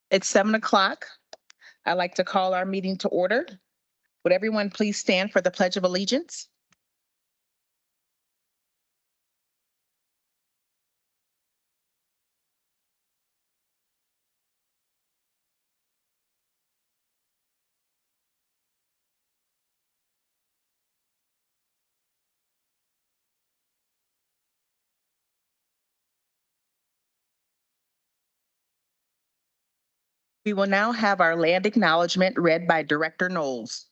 It's 7 o'clock. I'd like to call our meeting to order. Would everyone please stand for the Pledge of Allegiance? We will now have our land acknowledgement read by Director Knowles.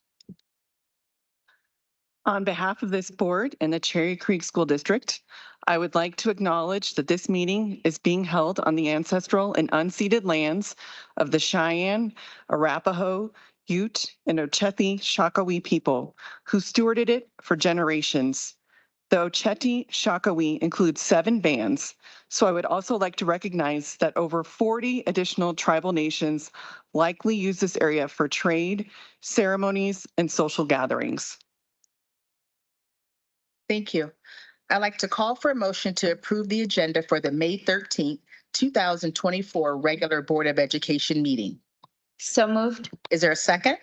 On behalf of this board and the Cherry Creek School District, I would like to acknowledge that this meeting is being held on the ancestral and unceded lands of the Cheyenne, Arapaho, Ute, and Oceti Shakopee people who stewarded it for generations. The Oceti Shakopee includes 7 bands, so I would also like to recognize that over 40 additional tribal nations likely use this area for trade, ceremonies, and social gatherings. Thank you. I'd like to call for a motion to approve the agenda for the May 13th, 2024 regular Board of Education meeting. So moved. Is there a second?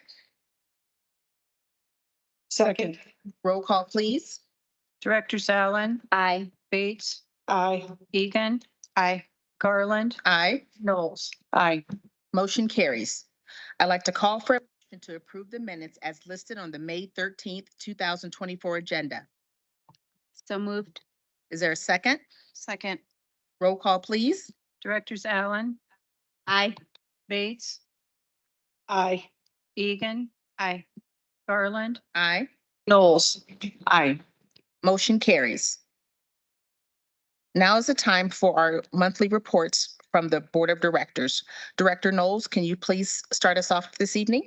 Second. Roll call, please. Directors Allen, Aye. Bates, Aye. Egan, Aye. Garland, Aye. Knowles. Aye. Motion carries. I'd like to call for a motion to approve the minutes as listed on the May 13th, 2024 agenda. So moved. Is there a second? Second. Roll call, please. Directors Allen, Aye. Bates, Aye. Egan, Aye. Garland, Aye. Knowles. Aye. Motion carries. Now is the time for our monthly reports from the Board of Directors. Director Knowles, can you please start us off this evening?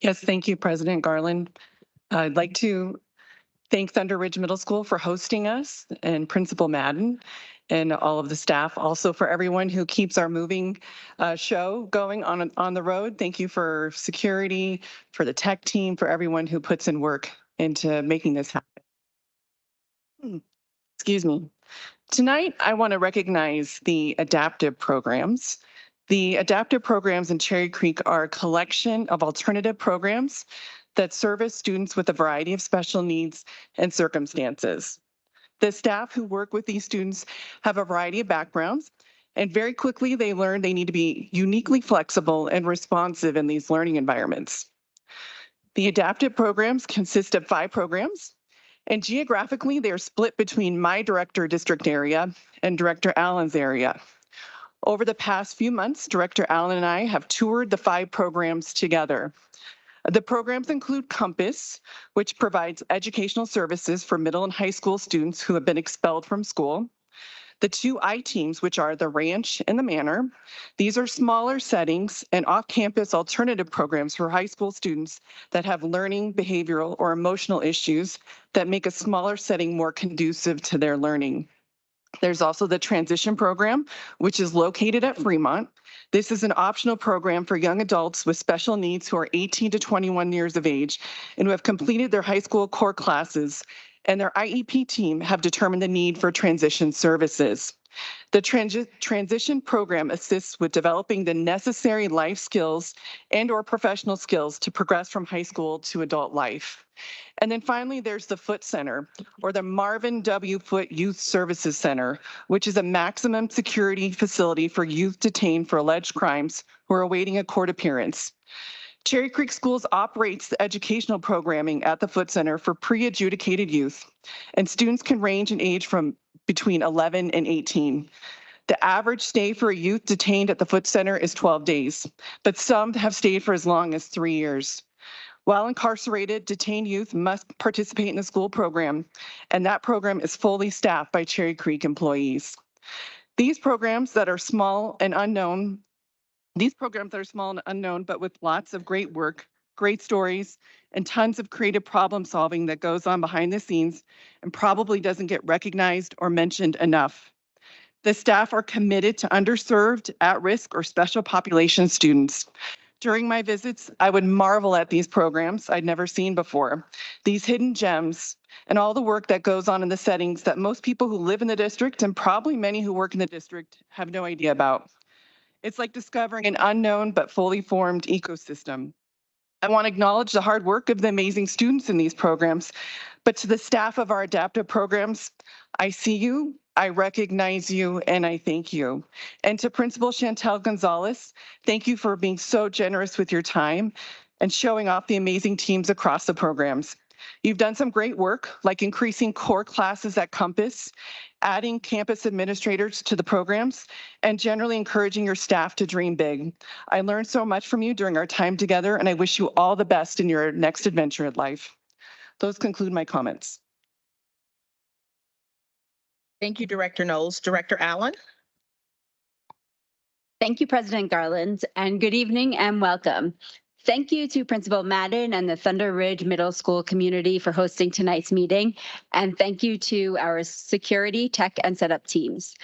Yes, thank you, President Garland. I'd like to thank Thunder Ridge Middle School for hosting us and Principal Madden and all of the staff. Also for everyone who keeps our moving show going on the road. Thank you for security, for the tech team, for everyone who puts in work into making this happen. Excuse me. Tonight, I want to recognize the adaptive programs. The adaptive programs in Cherry Creek are a collection of alternative programs that service students with a variety of special needs and circumstances. The staff who work with these students have a variety of backgrounds, and very quickly they learn they need to be uniquely flexible and responsive in these learning environments. The adaptive programs consist of 5 programs, and geographically they are split between my director district area and Director Allen's area. Over the past few months, Director Allen and I have toured the 5 programs together. The programs include Compass, which provides educational services for middle and high school students who have been expelled from school. The 2 I-Teams, which are the Ranch and the Manor. These are smaller settings and off-campus alternative programs for high school students that have learning, behavioral, or emotional issues that make a smaller setting more conducive to their learning. There's also the Transition Program, which is located at Fremont. This is an optional program for young adults with special needs who are 18 to 21 years of age and who have completed their high school core classes, and their IEP team have determined the need for transition services. The transition program assists with developing the necessary life skills and/or professional skills to progress from high school to adult life. And then finally, there's the Foot Center, or the Marvin W. Foot Youth Services Center, which is a maximum security facility for youth detained for alleged crimes who are awaiting a court appearance. Cherry Creek Schools operates the educational programming at the Foot Center for pre-adjudicated youth, and students can range in age from between 11 and 18. The average stay for a youth detained at the Foot Center is 12 days, but some have stayed for as long as 3 years. While incarcerated, detained youth must participate in the school program, and that program is fully staffed by Cherry Creek employees. These programs that are small and unknown, but with lots of great work, great stories, and tons of creative problem solving that goes on behind the scenes and probably doesn't get recognized or mentioned enough. The staff are committed to underserved, at-risk, or special population students. During my visits, I would marvel at these programs I'd never seen before, these hidden gems, and all the work that goes on in the settings that most people who live in the district and probably many who work in the district have no idea about. It's like discovering an unknown but fully formed ecosystem. I want to acknowledge the hard work of the amazing students in these programs, but to the staff of our adaptive programs, I see you, I recognize you, and I thank you. And to Principal Chantel Gonzalez, thank you for being so generous with your time and showing off the amazing teams across the programs. You've done some great work, like increasing core classes at Compass, adding campus administrators to the programs, and generally encouraging your staff to dream big. I learned so much from you during our time together, and I wish you all the best in your next adventure in life. Those conclude my comments. Thank you, Director Knowles. Director Allen? Thank you, President Garland, and good evening and welcome. Thank you to Principal Madden and the Thunder Ridge Middle School community for hosting tonight's meeting. And thank you to our security, tech, and setup teams.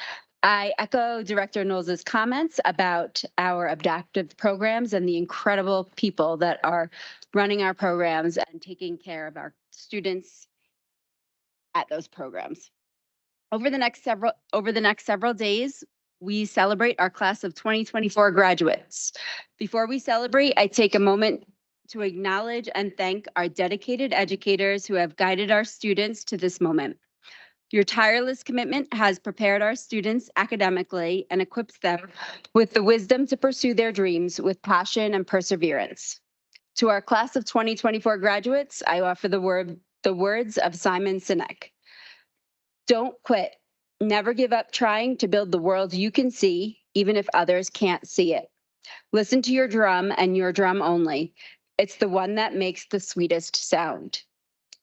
I echo Director Knowles' comments about our adaptive programs and the incredible people that are running our programs and taking care of our students at those programs. Over the next several days, we celebrate our class of 2024 graduates. Before we celebrate, I take a moment to acknowledge and thank our dedicated educators who have guided our students to this moment. Your tireless commitment has prepared our students academically and equips them with the wisdom to pursue their dreams with passion and perseverance. To our class of 2024 graduates, I offer the words of Simon Sinek. Don't quit. Never give up trying to build the world you can see, even if others can't see it. Listen to your drum and your drum only. It's the one that makes the sweetest sound.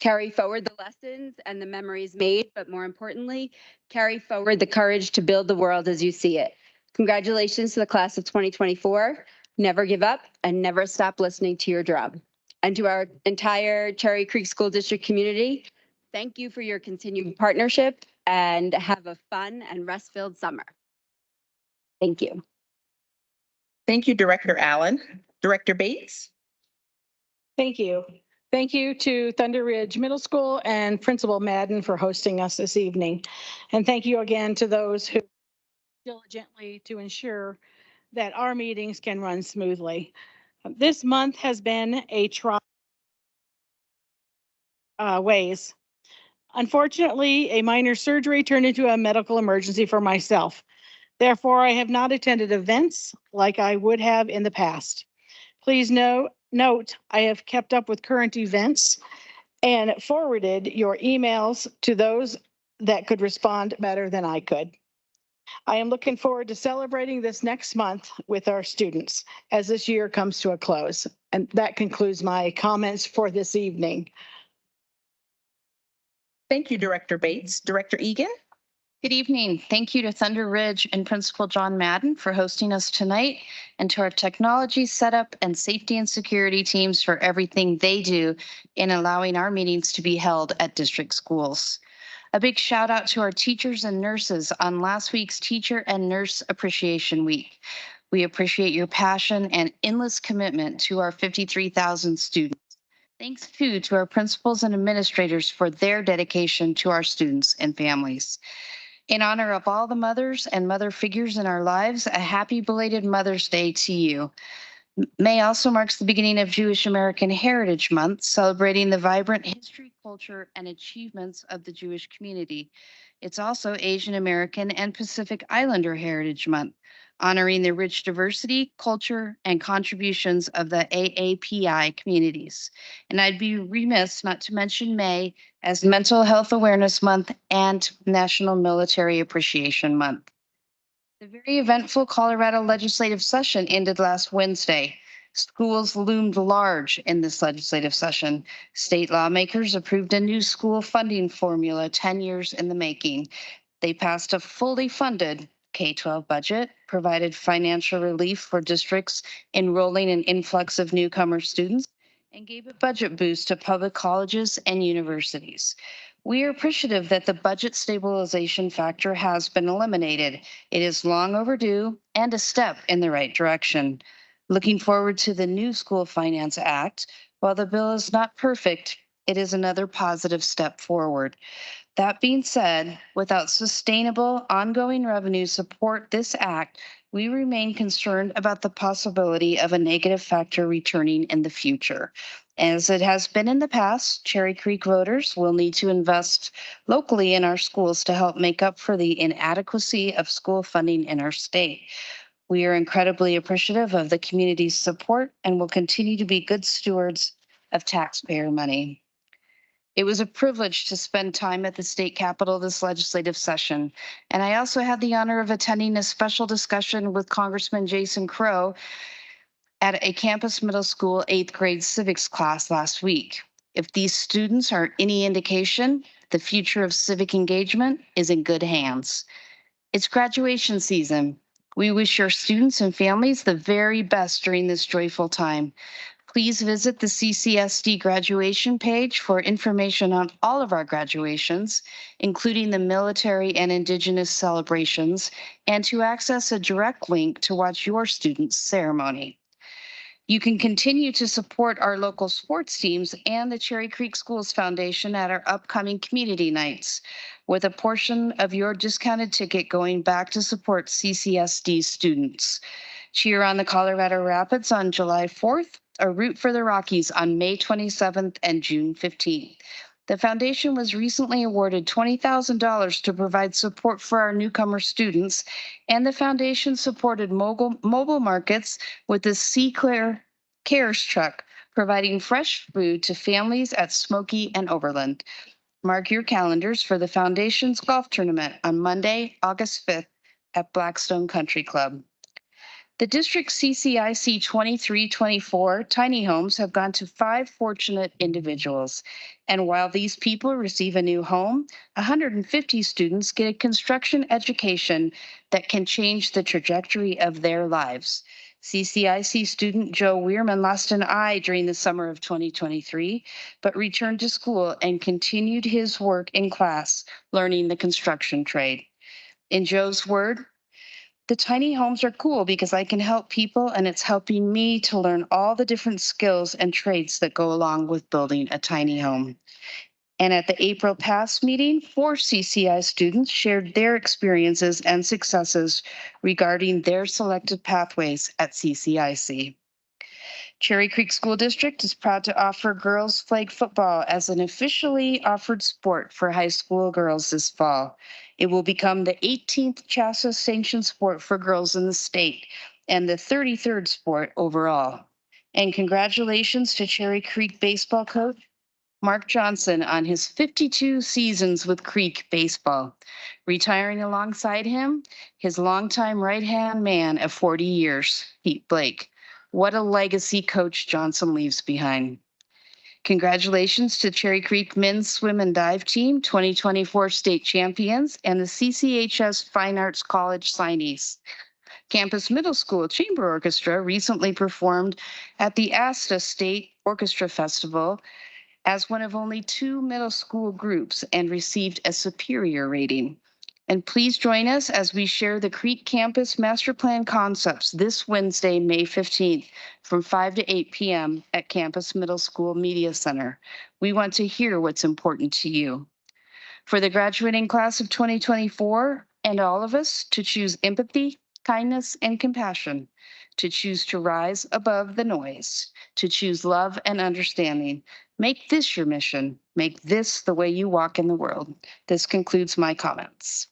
Carry forward the lessons and the memories made, but more importantly, carry forward the courage to build the world as you see it. Congratulations to the class of 2024. Never give up and never stop listening to your drum. And to our entire Cherry Creek School District community, thank you for your continued partnership and have a fun and rest-filled summer. Thank you. Thank you, Director Allen. Director Bates? Thank you. Thank you to Thunder Ridge Middle School and Principal Madden for hosting us this evening. And thank you again to those who diligently to ensure that our meetings can run smoothly. This month has been a trial ways. Unfortunately, a minor surgery turned into a medical emergency for myself. Therefore, I have not attended events like I would have in the past. Please note, I have kept up with current events and forwarded your emails to those that could respond better than I could. I am looking forward to celebrating this next month with our students as this year comes to a close. And that concludes my comments for this evening. Thank you, Director Bates. Director Egan? Good evening. Thank you to Thunder Ridge and Principal John Madden for hosting us tonight, and to our technology setup and safety and security teams for everything they do in allowing our meetings to be held at district schools. A big shout out to our teachers and nurses on last week's Teacher and Nurse Appreciation Week. We appreciate your passion and endless commitment to our 53,000 students. Thanks too to our principals and administrators for their dedication to our students and families. In honor of all the mothers and mother figures in our lives, a happy belated Mother's Day to you. May also marks the beginning of Jewish American Heritage Month, celebrating the vibrant history, culture, and achievements of the Jewish community. It's also Asian American and Pacific Islander Heritage Month, honoring the rich diversity, culture, and contributions of the AAPI communities. And I'd be remiss not to mention May as Mental Health Awareness Month and National Military Appreciation Month. The very eventful Colorado legislative session ended last Wednesday. Schools loomed large in this legislative session. State lawmakers approved a new school funding formula 10 years in the making. They passed a fully funded K-12 budget, provided financial relief for districts enrolling an influx of newcomer students, and gave a budget boost to public colleges and universities. We are appreciative that the budget stabilization factor has been eliminated. It is long overdue and a step in the right direction. Looking forward to the new School Finance Act. While the bill is not perfect, it is another positive step forward. That being said, without sustainable ongoing revenue support this act, we remain concerned about the possibility of a negative factor returning in the future. As it has been in the past, Cherry Creek voters will need to invest locally in our schools to help make up for the inadequacy of school funding in our state. We are incredibly appreciative of the community's support and will continue to be good stewards of taxpayer money. It was a privilege to spend time at the state capitol this legislative session. And I also had the honor of attending a special discussion with Congressman Jason Crow at a campus middle school 8th grade civics class last week. If these students are any indication, the future of civic engagement is in good hands. It's graduation season. We wish your students and families the very best during this joyful time. Please visit the CCSD graduation page for information on all of our graduations, including the military and Indigenous celebrations, and to access a direct link to watch your student's ceremony. You can continue to support our local sports teams and the Cherry Creek Schools Foundation at our upcoming community nights, with a portion of your discounted ticket going back to support CCSD students. Cheer on the Colorado Rapids on July 4th, or root for the Rockies on May 27th and June 15th. The foundation was recently awarded $20,000 to provide support for our newcomer students, and the foundation supported mobile markets with the Sea Clear Cares truck, providing fresh food to families at Smoky and Overland. Mark your calendars for the foundation's golf tournament on Monday, August 5th at Blackstone Country Club. The district CCIC 2324 tiny homes have gone to 5 fortunate individuals. And while these people receive a new home, 150 students get a construction education that can change the trajectory of their lives. CCIC student Joe Weirman lost an eye during the summer of 2023, but returned to school and continued his work in class, learning the construction trade. In Joe's word, the tiny homes are cool because I can help people, and it's helping me to learn all the different skills and traits that go along with building a tiny home. And at the April PASS meeting, 4 CCI students shared their experiences and successes regarding their selected pathways at CCIC. Cherry Creek School District is proud to offer girls flag football as an officially offered sport for high school girls this fall. It will become the 18th CHSAA sanctioned sport for girls in the state and the 33rd sport overall. And congratulations to Cherry Creek baseball coach Mark Johnson on his 52 seasons with Creek baseball. Retiring alongside him, his longtime right-hand man of 40 years, Pete Blake. What a legacy Coach Johnson leaves behind. Congratulations to Cherry Creek Men's Swim and Dive Team, 2024 state champions, and the CCHS Fine Arts College signees. Campus Middle School Chamber Orchestra recently performed at the ASTA State Orchestra Festival as one of only 2 middle school groups and received a superior rating. And please join us as we share the Creek Campus Master Plan concepts this Wednesday, May 15th, from 5 to 8 p.m. at Campus Middle School Media Center. We want to hear what's important to you. For the graduating class of 2024 and all of us to choose empathy, kindness, and compassion, to choose to rise above the noise, to choose love and understanding. Make this your mission. Make this the way you walk in the world. This concludes my comments.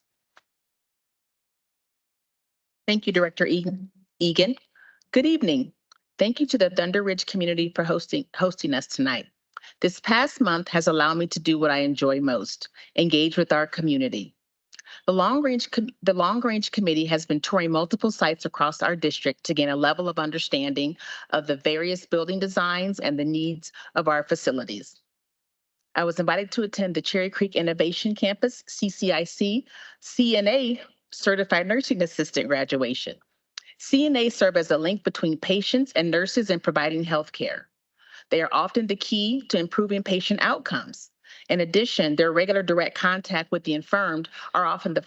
Thank you, Director Egan. Good evening. Thank you to the Thunder Ridge community for hosting us tonight. This past month has allowed me to do what I enjoy most, engage with our community. The Long Range Committee has been touring multiple sites across our district to gain a level of understanding of the various building designs and the needs of our facilities. I was invited to attend the Cherry Creek Innovation Campus, CCIC, CNA Certified Nursing Assistant graduation. CNA serve as a link between patients and nurses in providing health care. They are often the key to improving patient outcomes. In addition, their regular direct contact with the infirmed are often the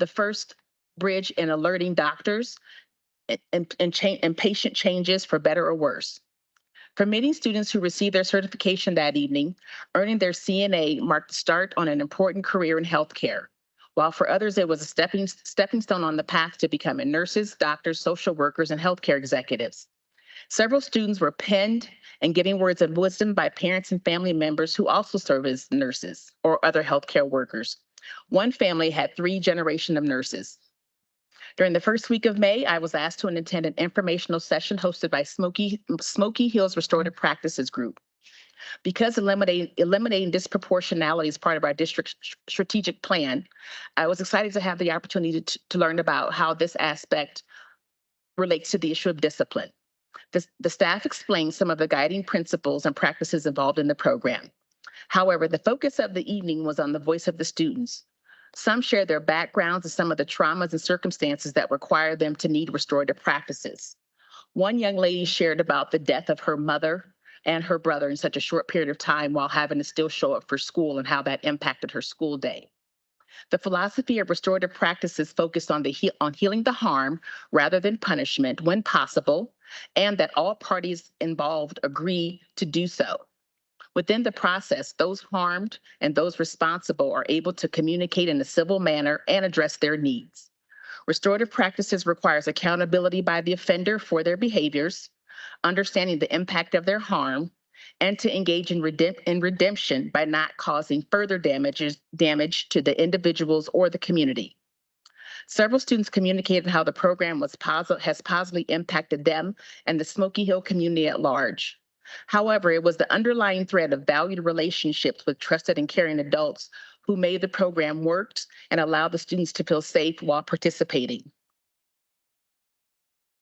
first bridge in alerting doctors and patient changes for better or worse. For many students who received their certification that evening, earning their CNA marked the start on an important career in healthcare. while for others it was a stepping stone on the path to becoming nurses, doctors, social workers, and healthcare executives. Several students were penned and giving words of wisdom by parents and family members who also serve as nurses or other healthcare workers. One family had 3 generations of nurses. During the first week of May, I was asked to attend an informational session hosted by Smoky Hills Restorative Practices Group. Because eliminating disproportionality is part of our district strategic plan, I was excited to have the opportunity to learn about how this aspect relates to the issue of discipline. The staff explained some of the guiding principles and practices involved in the program. However, the focus of the evening was on the voice of the students. Some shared their backgrounds and some of the traumas and circumstances that require them to need restorative practices. One young lady shared about the death of her mother and her brother in such a short period of time while having to still show up for school and how that impacted her school day. The philosophy of restorative practices focused on healing the harm rather than punishment when possible, and that all parties involved agree to do so. Within the process, those harmed and those responsible are able to communicate in a civil manner and address their needs. Restorative practices requires accountability by the offender for their behaviors, understanding the impact of their harm, and to engage in redemption by not causing further damage to the individuals or the community. Several students communicated how the program has positively impacted them and the Smoky Hill community at large. However, it was the underlying thread of valued relationships with trusted and caring adults who made the program work and allowed the students to feel safe while participating.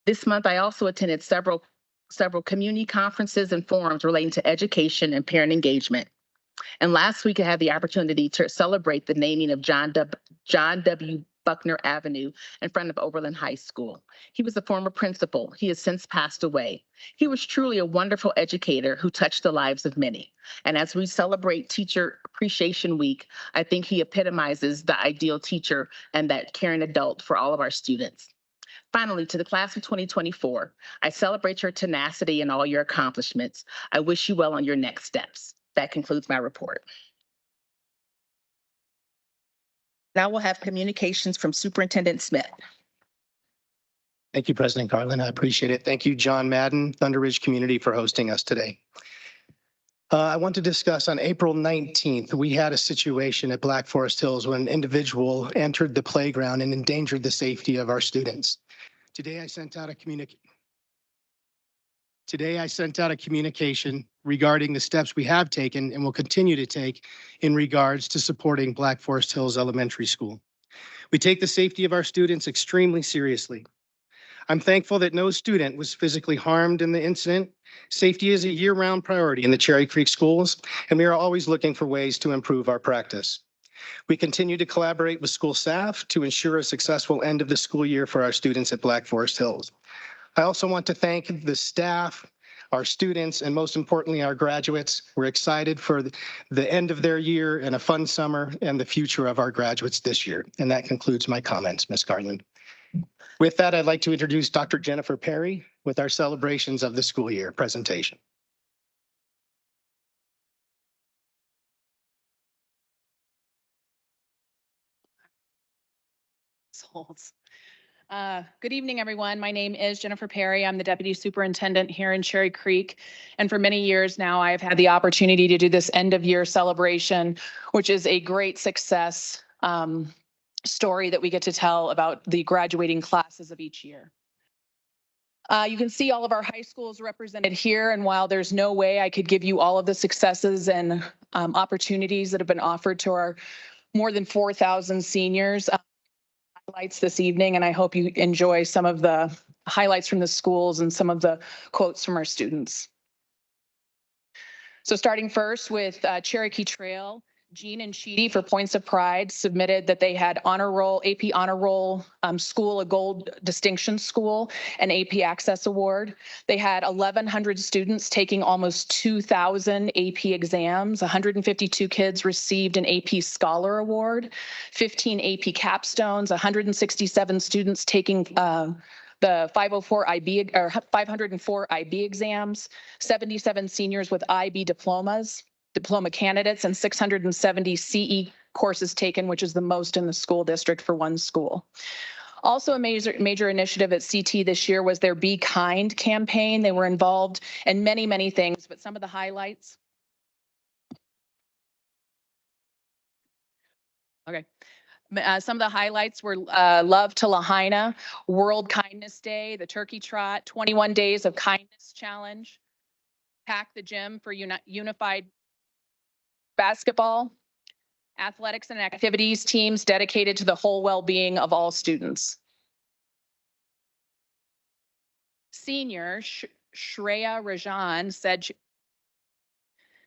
This month, I also attended several community conferences and forums relating to education and parent engagement. And last week, I had the opportunity to celebrate the naming of John W. Buckner Avenue in front of Oberlin High School. He was a former principal. He has since passed away. He was truly a wonderful educator who touched the lives of many. And as we celebrate Teacher Appreciation Week, I think he epitomizes the ideal teacher and that caring adult for all of our students. Finally, to the class of 2024, I celebrate your tenacity and all your accomplishments. I wish you well on your next steps. That concludes my report. Now we'll have communications from Superintendent Smith. Thank you, President Garland. I appreciate it. Thank you, John Madden, Thunder Ridge Community, for hosting us today. I want to discuss on April 19th, we had a situation at Black Forest Hills when an individual entered the playground and endangered the safety of our students. Today, I sent out a communication regarding the steps we have taken and will continue to take in regards to supporting Black Forest Hills Elementary School. We take the safety of our students extremely seriously. I'm thankful that no student was physically harmed in the incident. Safety is a year-round priority in the Cherry Creek schools, and we are always looking for ways to improve our practice. We continue to collaborate with school staff to ensure a successful end of the school year for our students at Black Forest Hills. I also want to thank the staff, our students, and most importantly, our graduates. We're excited for the end of their year and a fun summer and the future of our graduates this year. And that concludes my comments, Ms. Garland. With that, I'd like to introduce Dr. Jennifer Perry with our celebrations of the school year presentation. Good evening, everyone. My name is Jennifer Perry. I'm the Deputy Superintendent here in Cherry Creek. And for many years now, I've had the opportunity to do this end of year celebration, which is a great success story that we get to tell about the graduating classes of each year. You can see all of our high schools represented here. And while there's no way I could give you all of the successes and opportunities that have been offered to our more than 4,000 seniors, highlights this evening, and I hope you enjoy some of the highlights from the schools and some of the quotes from our students. So starting first with Cherokee Trail, Jean and Sheedy for Points of Pride submitted that they had honor roll, AP honor roll school, a gold distinction school, an AP Access Award. They had 1,100 students taking almost 2,000 AP exams. 152 kids received an AP Scholar Award, 15 AP capstones, 167 students taking the 504 IB or 504 IB exams, 77 seniors with IB diploma candidates, and 670 CE courses taken, which is the most in the school district for one school. Also, a major initiative at CT this year was their Be Kind campaign. They were involved in many, many things, but some of the highlights. Okay. Some of the highlights were Love to Lahaina, World Kindness Day, the Turkey Trot, 21 Days of Kindness Challenge, Pack the Gym for Unified Basketball, athletics and activities teams dedicated to the whole well-being of all students. Senior Shreya Rajan said,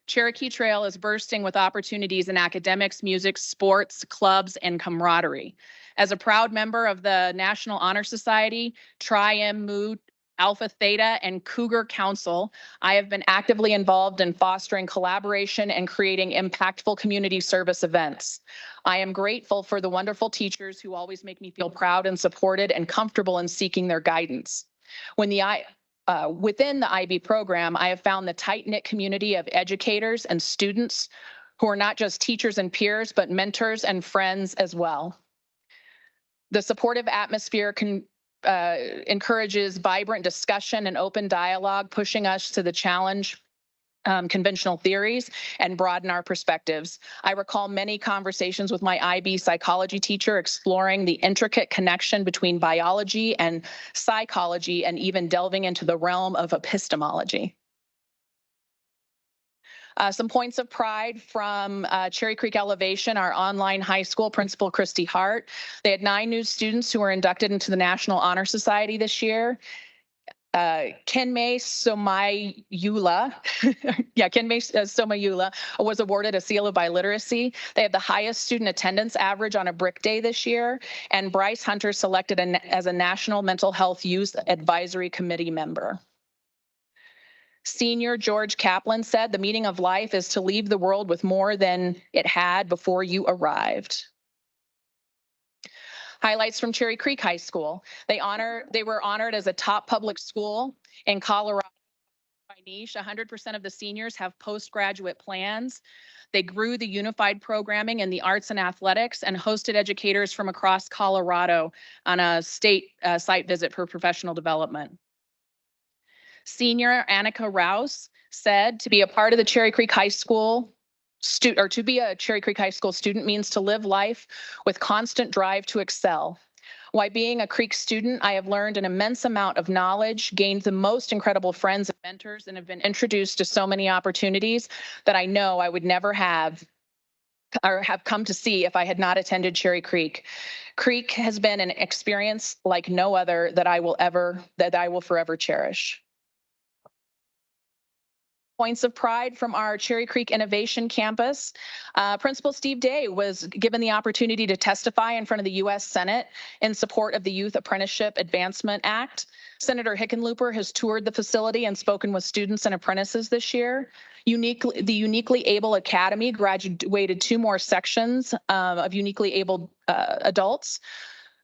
Cherokee Trail is bursting with opportunities in academics, music, sports, clubs, and camaraderie. As a proud member of the National Honor Society, Tri-M, Mu, Alpha Theta, and Cougar Council, I have been actively involved in fostering collaboration and creating impactful community service events. I am grateful for the wonderful teachers who always make me feel proud and supported and comfortable in seeking their guidance. Within the IB program, I have found the tight-knit community of educators and students who are not just teachers and peers, but mentors and friends as well. The supportive atmosphere encourages vibrant discussion and open dialogue, pushing us to the challenge conventional theories and broaden our perspectives. I recall many conversations with my IB psychology teacher exploring the intricate connection between biology and psychology and even delving into the realm of epistemology. Some points of pride from Cherry Creek Elevation, our online high school, Principal Christy Hart. They had 9 new students who were inducted into the National Honor Society this year. Kenmay Somayula, Somayula was awarded a seal of biliteracy. They have the highest student attendance average on a brick day this year. And Bryce Hunter selected as a National Mental Health Youth Advisory Committee member. Senior George Kaplan said, the meaning of life is to leave the world with more than it had before you arrived. Highlights from Cherry Creek High School. They were honored as a top public school in Colorado by niche. 100% of the seniors have postgraduate plans. They grew the unified programming in the arts and athletics and hosted educators from across Colorado on a state site visit for professional development. Senior Annika Rouse said, to be a part of the Cherry Creek High School to be a Cherry Creek High School student means to live life with constant drive to excel. While being a Creek student, I have learned an immense amount of knowledge, gained the most incredible friends and mentors, and have been introduced to so many opportunities that I know I would never have or have come to see if I had not attended Cherry Creek. Creek has been an experience like no other that I will forever cherish. Points of pride from our Cherry Creek Innovation Campus. Principal Steve Day was given the opportunity to testify in front of the U.S. Senate in support of the Youth Apprenticeship Advancement Act. Senator Hickenlooper has toured the facility and spoken with students and apprentices this year. The Uniquely Able Academy graduated 2 more sections of uniquely abled adults.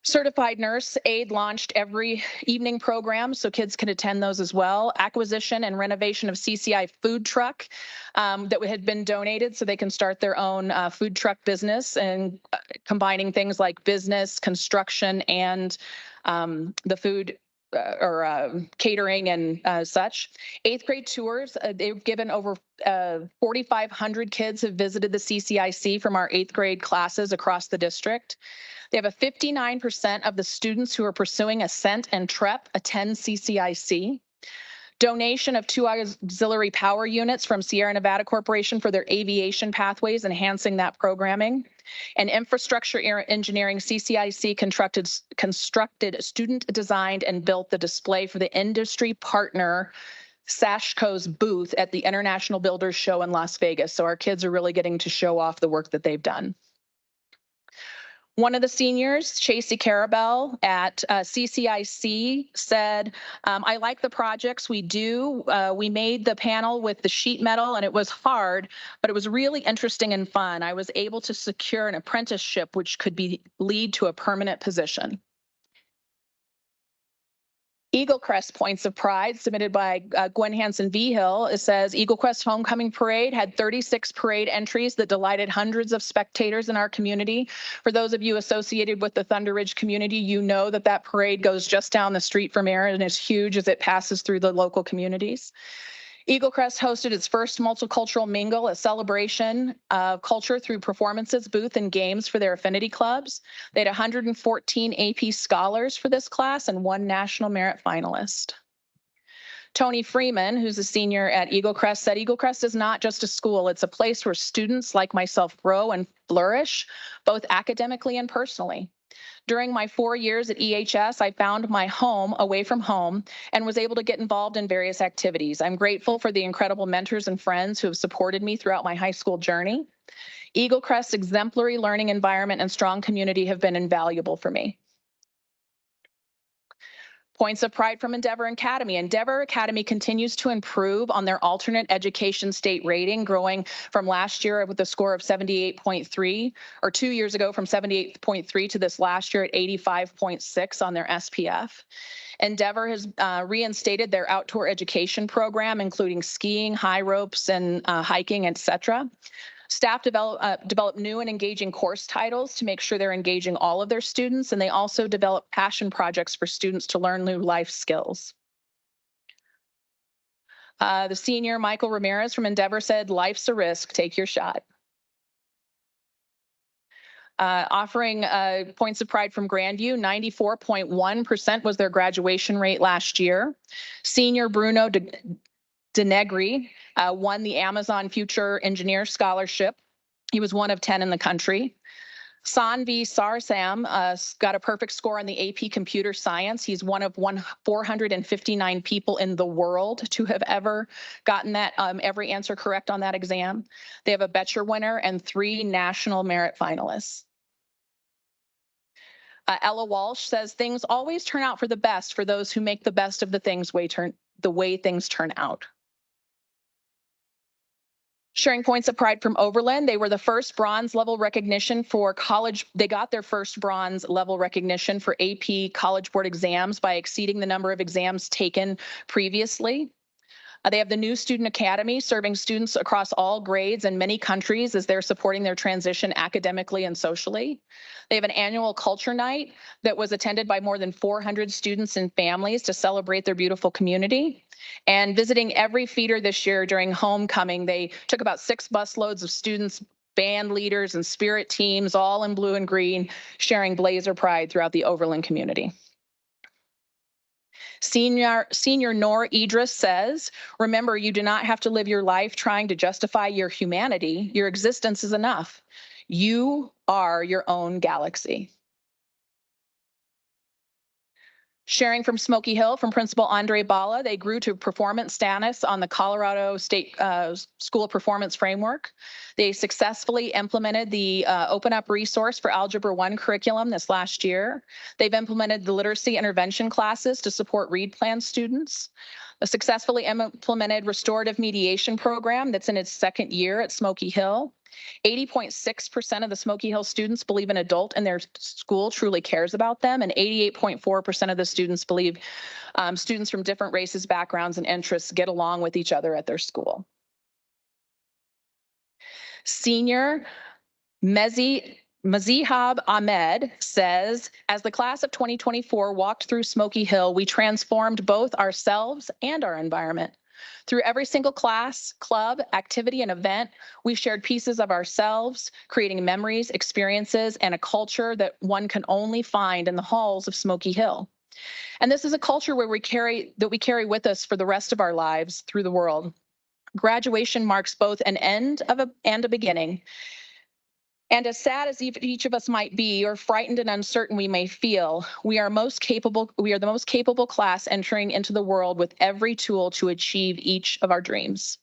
Certified Nurse Aid launched every evening program, so kids can attend those as well. Acquisition and renovation of CCI food truck that had been donated so they can start their own food truck business and combining things like business, construction, and the food catering and such. 8th grade tours, they've given over 4,500 kids have visited the CCIC from our 8th grade classes across the district. They have a 59% of the students who are pursuing Ascent and TREP attend CCIC. Donation of 2 auxiliary power units from Sierra Nevada Corporation for their aviation pathways, enhancing that programming. And infrastructure engineering, CCIC constructed, student designed, and built the display for the industry partner Sashco's booth at the International Builders Show in Las Vegas. So our kids are really getting to show off the work that they've done. One of the seniors, Chasey Carabell at CCIC, said, I like the projects we do. We made the panel with the sheet metal and it was hard, but it was really interesting and fun. I was able to secure an apprenticeship, which could lead to a permanent position. Eagle Crest Points of Pride submitted by Gwen Hansen Vigil. It says Eagle Crest Homecoming Parade had 36 parade entries that delighted hundreds of spectators in our community. For those of you associated with the Thunder Ridge community, you know that that parade goes just down the street from here and is huge as it passes through the local communities. Eagle Crest hosted its first multicultural mingle, a celebration of culture through performances, booth, and games for their affinity clubs. They had 114 AP scholars for this class and one National Merit finalist. Tony Freeman, who's a senior at Eagle Crest, said Eagle Crest is not just a school, it's a place where students like myself grow and flourish, both academically and personally. During my 4 years at EHS, I found my home away from home and was able to get involved in various activities. I'm grateful for the incredible mentors and friends who have supported me throughout my high school journey. Eagle Crest's exemplary learning environment and strong community have been invaluable for me. Points of pride from Endeavor Academy. Endeavor Academy continues to improve on their alternate education state rating, growing from last year with a score of 78.3, or 2 years ago from 78.3 to this last year at 85.6 on their SPF. Endeavor has reinstated their outdoor education program, including skiing, high ropes, and hiking, etc. Staff develop new and engaging course titles to make sure they're engaging all of their students, and they also develop passion projects for students to learn new life skills. The senior, Michael Ramirez from Endeavor, said, "Life's a risk, take your shot." Offering points of pride from Grandview, 94.1% was their graduation rate last year. Senior Bruno Denegri won the Amazon Future Engineer Scholarship. He was one of 10 in the country. Sanvi Sarsam got a perfect score on the AP Computer Science. He's one of 459 people in the world to have ever gotten that every answer correct on that exam. They have a Betcher winner and 3 National Merit finalists. Ella Walsh says, "Things always turn out for the best for those who make the best of the way things turn out." Sharing points of pride from Overland, they were the first bronze level recognition for college. They got their first bronze level recognition for AP College Board exams by exceeding the number of exams taken previously. They have the new Student Academy serving students across all grades and many countries as they're supporting their transition academically and socially. They have an annual culture night that was attended by more than 400 students and families to celebrate their beautiful community. And visiting every feeder this year during homecoming, they took about 6 busloads of students, band leaders, and spirit teams, all in blue and green, sharing Blazer pride throughout the Overland community. Senior Nor Idris says, "Remember, you do not have to live your life trying to justify your humanity. Your existence is enough. You are your own galaxy." Sharing from Smoky Hill from Principal Andre Bala, they grew to performance status on the Colorado State School Performance Framework. They successfully implemented the Open Up resource for Algebra 1 curriculum this last year. They've implemented the literacy intervention classes to support Read Plan students. A successfully implemented restorative mediation program that's in its 2nd year at Smoky Hill. 80.6% of the Smoky Hill students believe an adult in their school truly cares about them, and 88.4% of the students believe students from different races, backgrounds, and interests get along with each other at their school. Senior Mazihab Ahmed says, "As the class of 2024 walked through Smoky Hill, we transformed both ourselves and our environment. Through every single class, club, activity, and event, we shared pieces of ourselves, creating memories, experiences, and a culture that one can only find in the halls of Smoky Hill. And this is a culture where we carry with us for the rest of our lives through the world. Graduation marks both an end and a beginning. And as sad as each of us might be, or frightened and uncertain we may feel, we are the most capable class entering into the world with every tool to achieve each of our dreams."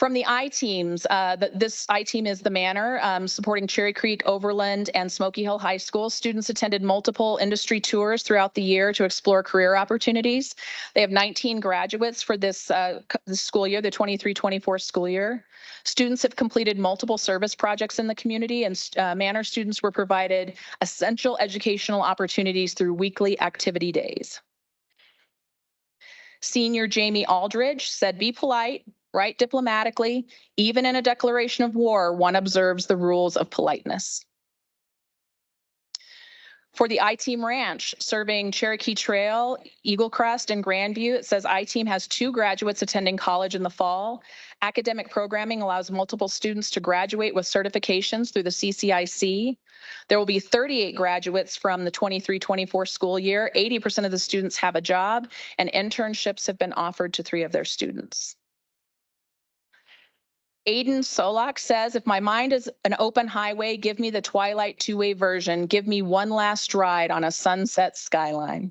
From the I-teams, this I-team is the Manor, supporting Cherry Creek, Overland, and Smoky Hill High School. Students attended multiple industry tours throughout the year to explore career opportunities. They have 19 graduates for this school year, the 23-24 school year. Students have completed multiple service projects in the community, and Manor students were provided essential educational opportunities through weekly activity days. Senior Jamie Aldridge said, "Be polite, write diplomatically. Even in a declaration of war, one observes the rules of politeness." For the I-Team Ranch, serving Cherokee Trail, Eagle Crest, and Grandview, it says I-Team has 2 graduates attending college in the fall. Academic programming allows multiple students to graduate with certifications through the CCIC. There will be 38 graduates from the 23-24 school year. 80% of the students have a job, and internships have been offered to 3 of their students. Aiden Solak says, "If my mind is an open highway, give me the Twilight two-way version. Give me one last ride on a sunset skyline."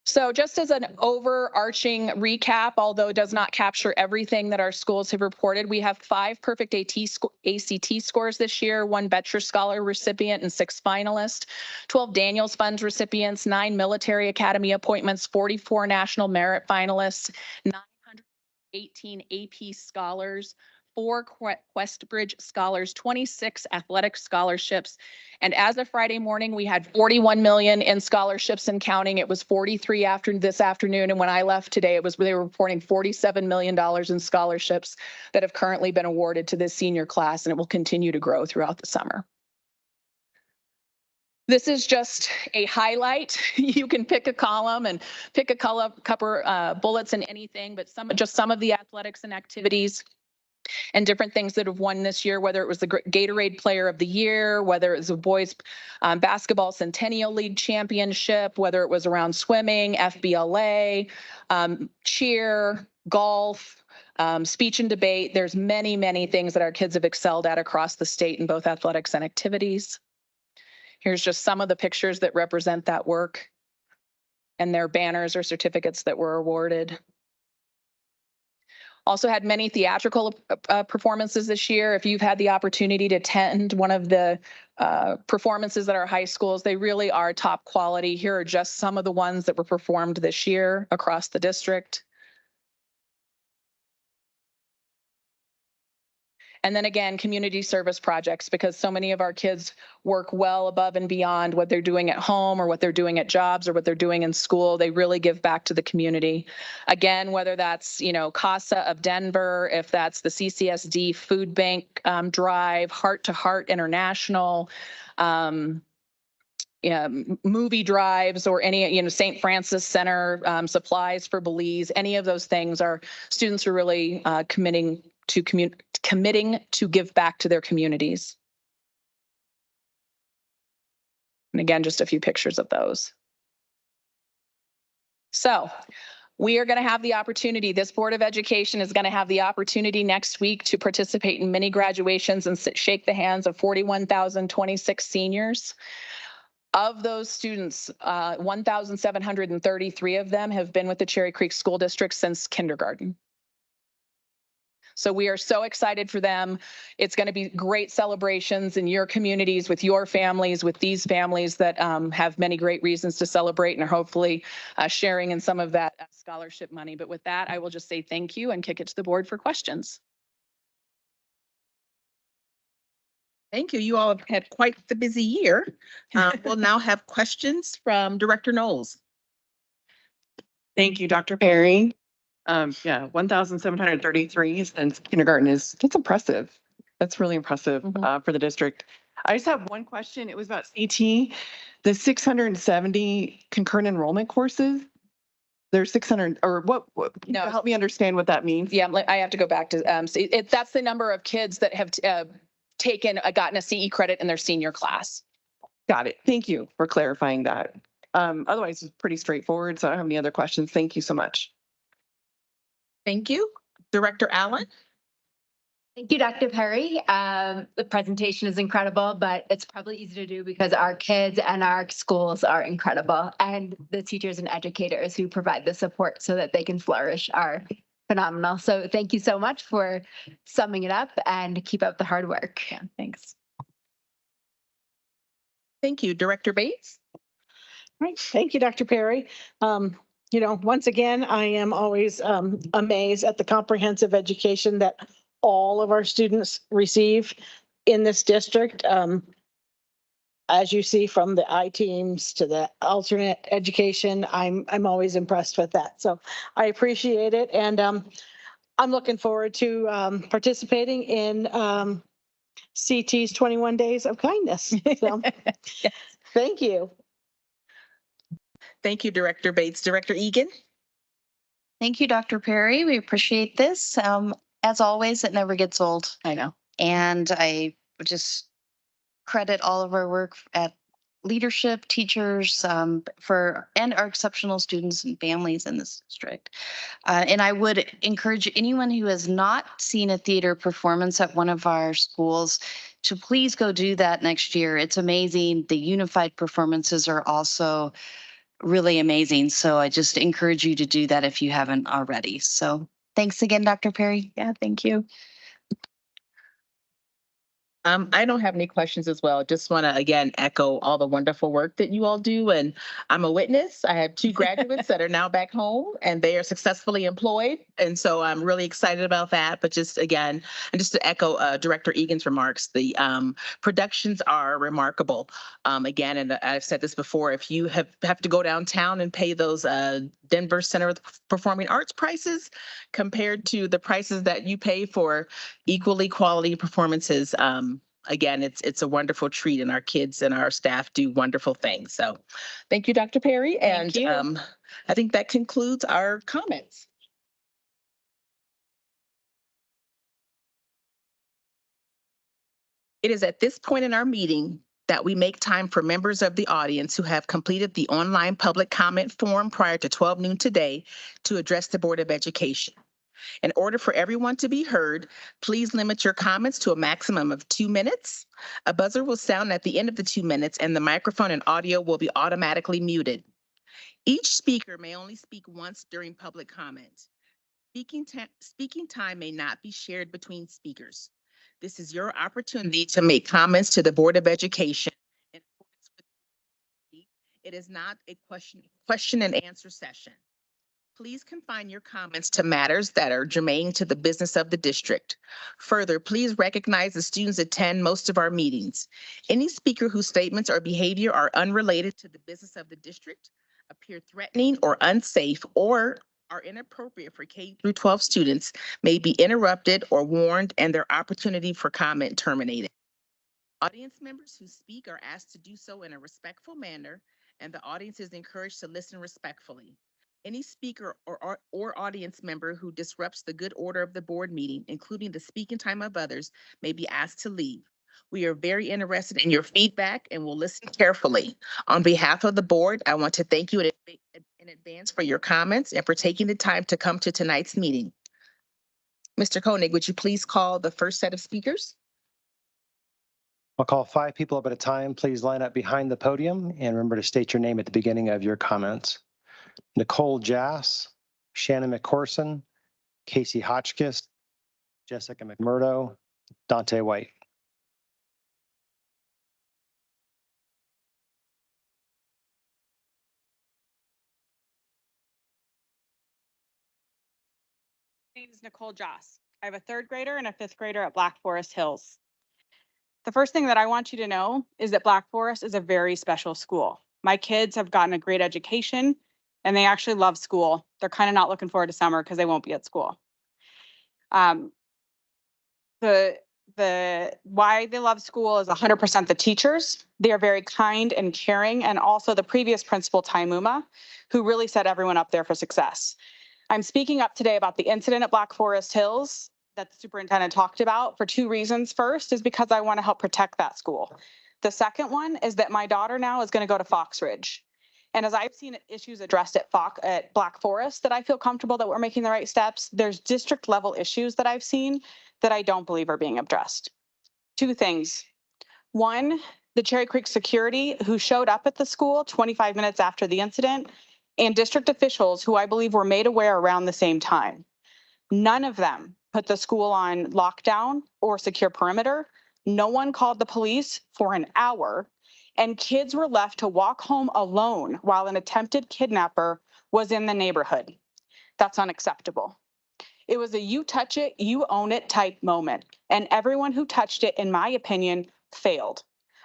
So just as an overarching recap, although it does not capture everything that our schools have reported, we have 5 perfect ACT scores this year, 1 Betcher Scholar recipient and 6 finalists, 12 Daniels Funds recipients, 9 Military Academy appointments, 44 National Merit finalists, 918 AP scholars, 4 Questbridge scholars, 26 athletic scholarships. And as of Friday morning, we had 41 million in scholarships and counting. It was 43 after this afternoon. And when I left today, they were reporting $47 million in scholarships that have currently been awarded to this senior class, and it will continue to grow throughout the summer. This is just a highlight. You can pick a column and pick a couple bullets in anything, but some of the athletics and activities and different things that have won this year, whether it was the Gatorade Player of the Year, whether it was a boys basketball Centennial League championship, whether it was around swimming, FBLA, cheer, golf, speech and debate. There's many, many things that our kids have excelled at across the state in both athletics and activities. Here's just some of the pictures that represent that work and their banners or certificates that were awarded. Also had many theatrical performances this year. If you've had the opportunity to attend one of the performances at our high schools, they really are top quality. Here are just some of the ones that were performed this year across the district. And then again, community service projects, because so many of our kids work well above and beyond what they're doing at home or what they're doing at jobs or what they're doing in school. They really give back to the community. Again, whether that's, CASA of Denver, if that's the CCSD Food Bank drive, Heart to Heart International, movie drives, or any, St. Francis Center supplies for Belize, any of those things, our students are really committing to give back to their communities. And again, just a few pictures of those. So we are going to have the opportunity, this Board of Education is going to have the opportunity next week to participate in mini graduations and shake the hands of 41,026 seniors. Of those students, 1,733 of them have been with the Cherry Creek School District since kindergarten. So we are so excited for them. It's going to be great celebrations in your communities, with your families, with these families that have many great reasons to celebrate and are hopefully sharing in some of that scholarship money. But with that, I will just say thank you and kick it to the board for questions. Thank you. You all have had quite the busy year. We'll now have questions from Director Knowles. Thank you, Dr. Perry. 1,733 since kindergarten that's impressive. That's really impressive for the district. I just have one question. It was about CT, the 670 concurrent enrollment courses. There's 600, or what No. Help me understand what that means. Yeah, I have to go back to, that's the number of kids that have gotten a CE credit in their senior class. Got it. Thank you for clarifying that. Otherwise, it's pretty straightforward, so I don't have any other questions. Thank you so much. Thank you. Director Allen. Thank you, Dr. Perry. The presentation is incredible, but it's probably easy to do because our kids and our schools are incredible, and the teachers and educators who provide the support so that they can flourish are phenomenal. So thank you so much for summing it up and keep up the hard work. Yeah, thanks. Thank you. Director Bates? Right. Thank you, Dr. Perry. Once again, I am always amazed at the comprehensive education that all of our students receive in this district. As you see, from the I-teams to the alternate education, I'm always impressed with that. So I appreciate it. And I'm looking forward to participating in CT's 21 Days of Kindness. So thank you. Thank you, Director Bates. Director Egan? Thank you, Dr. Perry. We appreciate this. As always, it never gets old. I know. And I would just credit all of our work at leadership, teachers, and our exceptional students and families in this district. And I would encourage anyone who has not seen a theater performance at one of our schools to please go do that next year. It's amazing. The unified performances are also really amazing. So I just encourage you to do that if you haven't already. So thanks again, Dr. Perry. Yeah, thank you. I don't have any questions as well. Just want to again echo all the wonderful work that you all do. And I'm a witness. I have 2 graduates that are now back home and they are successfully employed. And so I'm really excited about that. But just again, and just to echo Director Egan's remarks, the productions are remarkable. Again, and I've said this before, if you have to go downtown and pay those Denver Center of Performing Arts prices compared to the prices that you pay for equally quality performances, again, it's a wonderful treat, and our kids and our staff do wonderful things. So thank you, Dr. Perry. Thank you. I think that concludes our comments. It is at this point in our meeting that we make time for members of the audience who have completed the online public comment form prior to 12 noon today to address the Board of Education. In order for everyone to be heard, please limit your comments to a maximum of 2 minutes. A buzzer will sound at the end of the 2 minutes and the microphone and audio will be automatically muted. Each speaker may only speak once during public comment. Speaking time may not be shared between speakers. This is your opportunity to make comments to the Board of Education. It is not a question and answer session. Please confine your comments to matters that are germane to the business of the district. Further, please recognize the students attend most of our meetings. Any speaker whose statements or behavior are unrelated to the business of the district, appear threatening or unsafe, or are inappropriate for K-12 students may be interrupted or warned and their opportunity for comment terminated. Audience members who speak are asked to do so in a respectful manner, and the audience is encouraged to listen respectfully. Any speaker or audience member who disrupts the good order of the board meeting, including the speaking time of others, may be asked to leave. We are very interested in your feedback and will listen carefully. On behalf of the board, I want to thank you in advance for your comments and for taking the time to come to tonight's meeting. Mr. Koenig, would you please call the first set of speakers? I'll call 5 people up at a time. Please line up behind the podium and remember to state your name at the beginning of your comments. Nicole Jass, Shannon McCorson, Casey Hotchkiss, Jessica McMurdo, Dante White. My name is Nicole Joss. I have a 3rd grader and a 5th grader at Black Forest Hills. The first thing that I want you to know is that Black Forest is a very special school. My kids have gotten a great education and they actually love school. They're kind of not looking forward to summer because they won't be at school. The why they love school is 100% the teachers. They are very kind and caring, and also the previous principal, Ty Muma, who really set everyone up there for success. I'm speaking up today about the incident at Black Forest Hills that the superintendent talked about for 2 reasons. First is because I want to help protect that school. The second one is that my daughter now is going to go to Fox Ridge. And as I've seen issues addressed at Black Forest, that I feel comfortable that we're making the right steps, there's district level issues that I've seen that I don't believe are being addressed. 2 things. One, the Cherry Creek security who showed up at the school 25 minutes after the incident, and district officials who I believe were made aware around the same time. None of them put the school on lockdown or secure perimeter. No one called the police for an hour, and kids were left to walk home alone while an attempted kidnapper was in the neighborhood. That's unacceptable. It was a you touch it, you own it type moment, and everyone who touched it, in my opinion, failed.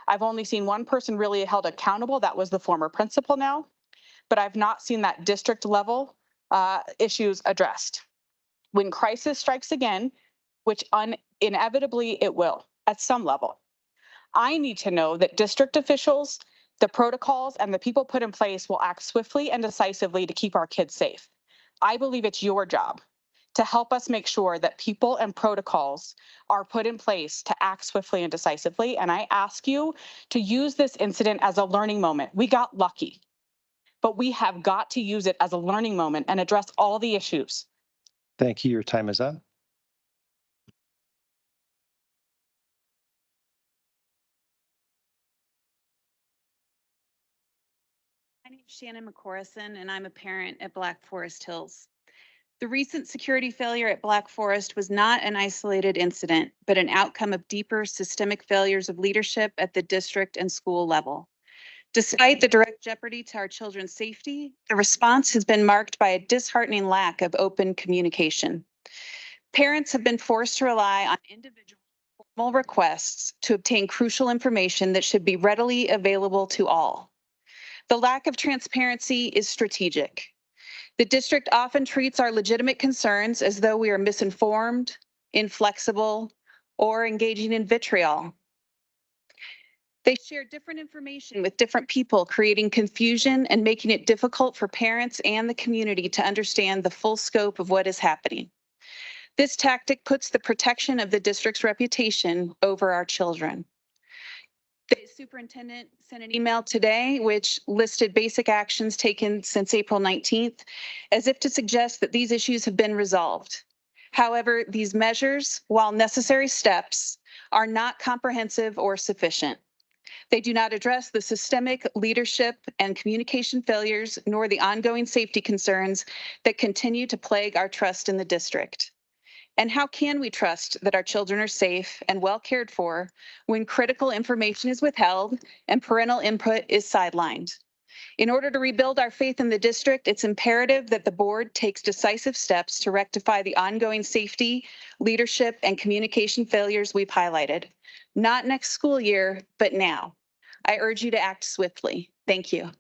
I've only seen one person really held accountable. That was the former principal now, but I've not seen that district level issues addressed. When crisis strikes again, which inevitably it will at some level, I need to know that district officials, the protocols, and the people put in place will act swiftly and decisively to keep our kids safe. I believe it's your job to help us make sure that people and protocols are put in place to act swiftly and decisively. And I ask you to use this incident as a learning moment. We got lucky, but we have got to use it as a learning moment and address all the issues. Thank you. Your time is up. My name is Shannon McCorrison, and I'm a parent at Black Forest Hills. The recent security failure at Black Forest was not an isolated incident, but an outcome of deeper systemic failures of leadership at the district and school level. Despite the direct jeopardy to our children's safety, the response has been marked by a disheartening lack of open communication. Parents have been forced to rely on individual formal requests to obtain crucial information that should be readily available to all. The lack of transparency is strategic. The district often treats our legitimate concerns as though we are misinformed, inflexible, or engaging in vitriol. They share different information with different people, creating confusion and making it difficult for parents and the community to understand the full scope of what is happening. This tactic puts the protection of the district's reputation over our children. The superintendent sent an email today which listed basic actions taken since April 19th, as if to suggest that these issues have been resolved. However, these measures, while necessary steps, are not comprehensive or sufficient. They do not address the systemic leadership and communication failures, nor the ongoing safety concerns that continue to plague our trust in the district. And how can we trust that our children are safe and well cared for when critical information is withheld and parental input is sidelined? In order to rebuild our faith in the district, it's imperative that the board takes decisive steps to rectify the ongoing safety, leadership, and communication failures we've highlighted. Not next school year, but now. I urge you to act swiftly. Thank you.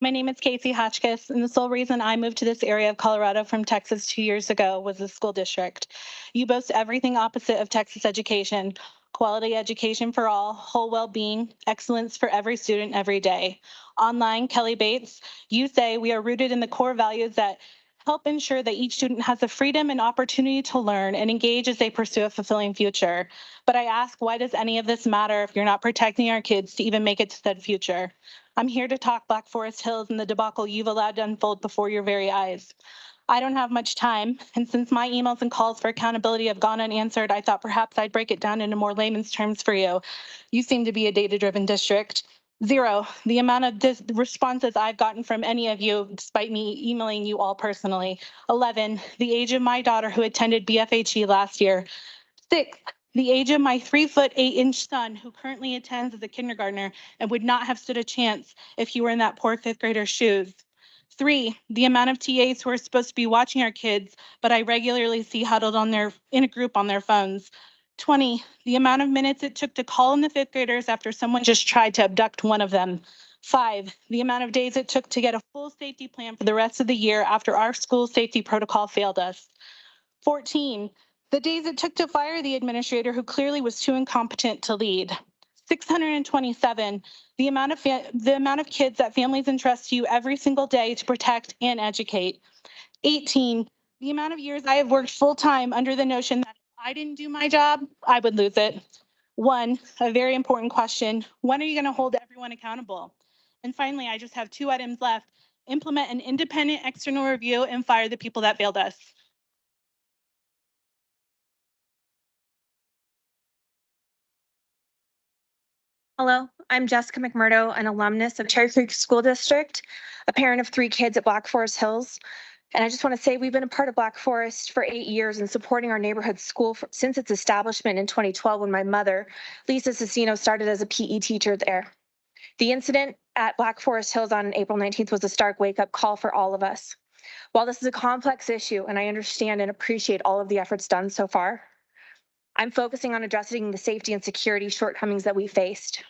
My name is Casey Hotchkiss, and the sole reason I moved to this area of Colorado from Texas 2 years ago was the school district. You boast everything opposite of Texas education: quality education for all, whole well-being, excellence for every student every day. Online, Kelly Bates, you say we are rooted in the core values that help ensure that each student has the freedom and opportunity to learn and engage as they pursue a fulfilling future. But I ask, why does any of this matter if you're not protecting our kids to even make it to that future? I'm here to talk Black Forest Hills and the debacle you've allowed to unfold before your very eyes. I don't have much time, and since my emails and calls for accountability have gone unanswered, I thought perhaps I'd break it down into more layman's terms for you. You seem to be a data-driven district. 0, the amount of responses I've gotten from any of you, despite me emailing you all personally. 11, the age of my daughter who attended BFHE last year. 6, the age of my 3'8" son who currently attends as a kindergartner and would not have stood a chance if he were in that poor 5th grader's shoes. 3, the amount of TAs who are supposed to be watching our kids, but I regularly see huddled in a group on their phones. 20, the amount of minutes it took to call in the 5th graders after someone just tried to abduct one of them. 5, the amount of days it took to get a full safety plan for the rest of the year after our school safety protocol failed us. 14, the days it took to fire the administrator who clearly was too incompetent to lead. 627, the amount of kids that families entrust to you every single day to protect and educate. 18, the amount of years I have worked full-time under the notion that if I didn't do my job, I would lose it. 1, a very important question: when are you going to hold everyone accountable? And finally, I just have 2 items left: implement an independent external review and fire the people that failed us. Hello, I'm Jessica McMurdo, an alumnus of Cherry Creek School District, a parent of 3 kids at Black Forest Hills. And I just want to say we've been a part of Black Forest for 8 years and supporting our neighborhood school since its establishment in 2012 when my mother, Lisa Cicino, started as a PE teacher there. The incident at Black Forest Hills on April 19th was a stark wake-up call for all of us. While this is a complex issue, and I understand and appreciate all of the efforts done so far, I'm focusing on addressing the safety and security shortcomings that we faced.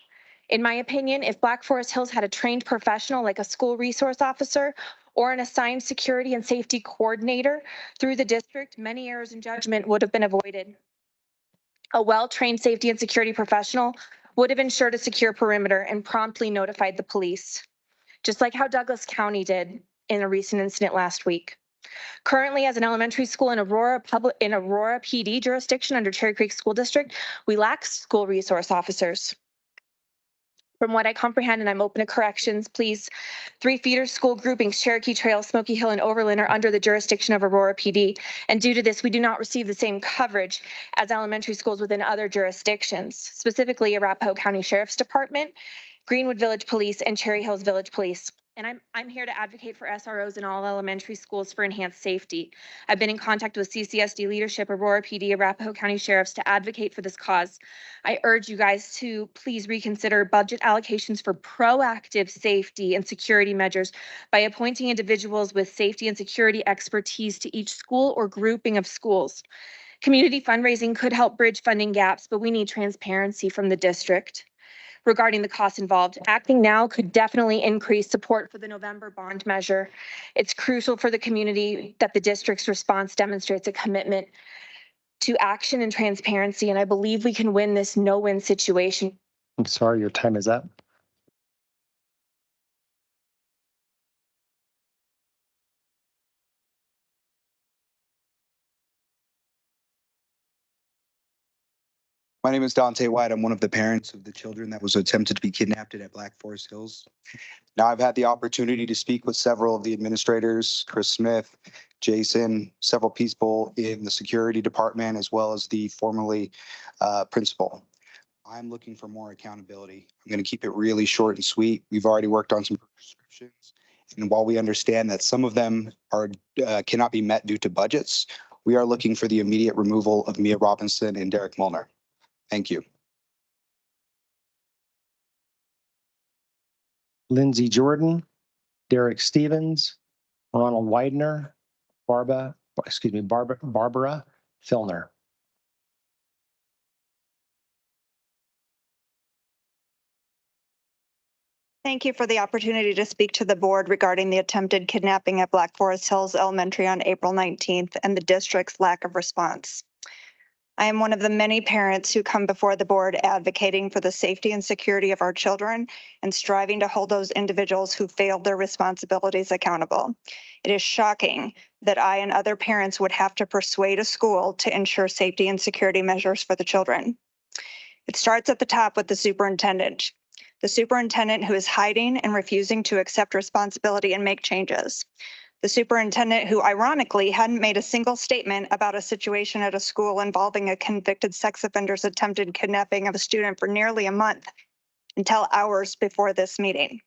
In my opinion, if Black Forest Hills had a trained professional like a school resource officer or an assigned security and safety coordinator through the district, many errors in judgment would have been avoided. A well-trained safety and security professional would have ensured a secure perimeter and promptly notified the police, just like how Douglas County did in a recent incident last week. Currently, as an elementary school in Aurora PD jurisdiction under Cherry Creek School District, we lack school resource officers. From what I comprehend, and I'm open to corrections, please, 3 feeder school groupings, Cherokee Trail, Smoky Hill, and Overland, are under the jurisdiction of Aurora PD. And due to this, we do not receive the same coverage as elementary schools within other jurisdictions, specifically Arapahoe County Sheriff's Department, Greenwood Village Police, and Cherry Hills Village Police. And I'm here to advocate for SROs in all elementary schools for enhanced safety. I've been in contact with CCSD leadership, Aurora PD, Arapahoe County Sheriffs to advocate for this cause. I urge you guys to please reconsider budget allocations for proactive safety and security measures by appointing individuals with safety and security expertise to each school or grouping of schools. Community fundraising could help bridge funding gaps, but we need transparency from the district regarding the costs involved. Acting now could definitely increase support for the November bond measure. It's crucial for the community that the district's response demonstrates a commitment to action and transparency, and I believe we can win this no-win situation. I'm sorry, your time is up. My name is Dante White. I'm one of the parents of the children that was attempted to be kidnapped at Black Forest Hills. Now I've had the opportunity to speak with several of the administrators, Chris Smith, Jason, several people in the security department, as well as the formerly principal. I'm looking for more accountability. I'm going to keep it really short and sweet. We've already worked on some prescriptions. And while we understand that some of them are cannot be met due to budgets, we are looking for the immediate removal of Mia Robinson and Derek Molnar. Thank you. Lindsay Jordan, Derek Stevens, Ronald Widener, Barbara Filner. Thank you for the opportunity to speak to the board regarding the attempted kidnapping at Black Forest Hills Elementary on April 19th and the district's lack of response. I am one of the many parents who come before the board advocating for the safety and security of our children and striving to hold those individuals who failed their responsibilities accountable. It is shocking that I and other parents would have to persuade a school to ensure safety and security measures for the children. It starts at the top with the superintendent. The superintendent who is hiding and refusing to accept responsibility and make changes. The superintendent who ironically hadn't made a single statement about a situation at a school involving a convicted sex offender's attempted kidnapping of a student for nearly a month until hours before this meeting.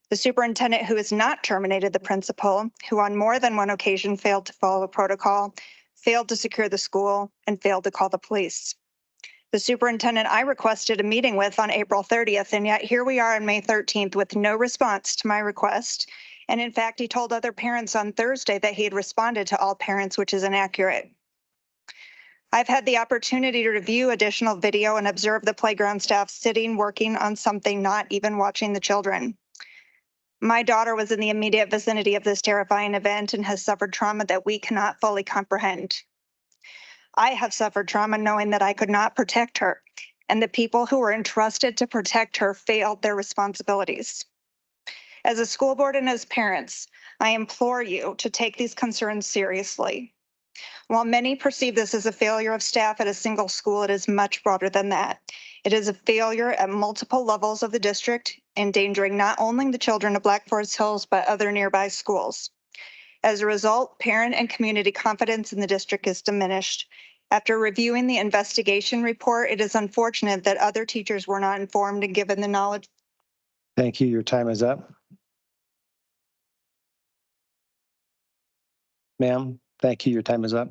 The superintendent who has not terminated the principal, who on more than one occasion failed to follow protocol, failed to secure the school, and failed to call the police. The superintendent I requested a meeting with on April 30th, and yet here we are on May 13th with no response to my request. And in fact, he told other parents on Thursday that he had responded to all parents, which is inaccurate. I've had the opportunity to review additional video and observe the playground staff sitting, working on something, not even watching the children. My daughter was in the immediate vicinity of this terrifying event and has suffered trauma that we cannot fully comprehend. I have suffered trauma knowing that I could not protect her, and the people who were entrusted to protect her failed their responsibilities. As a school board and as parents, I implore you to take these concerns seriously. While many perceive this as a failure of staff at a single school, it is much broader than that. It is a failure at multiple levels of the district, endangering not only the children of Black Forest Hills, but other nearby schools. As a result, parent and community confidence in the district is diminished, After reviewing the investigation report, it is unfortunate that other teachers were not informed and given the knowledge. Thank you. Your time is up. Ma'am, thank you. Your time is up.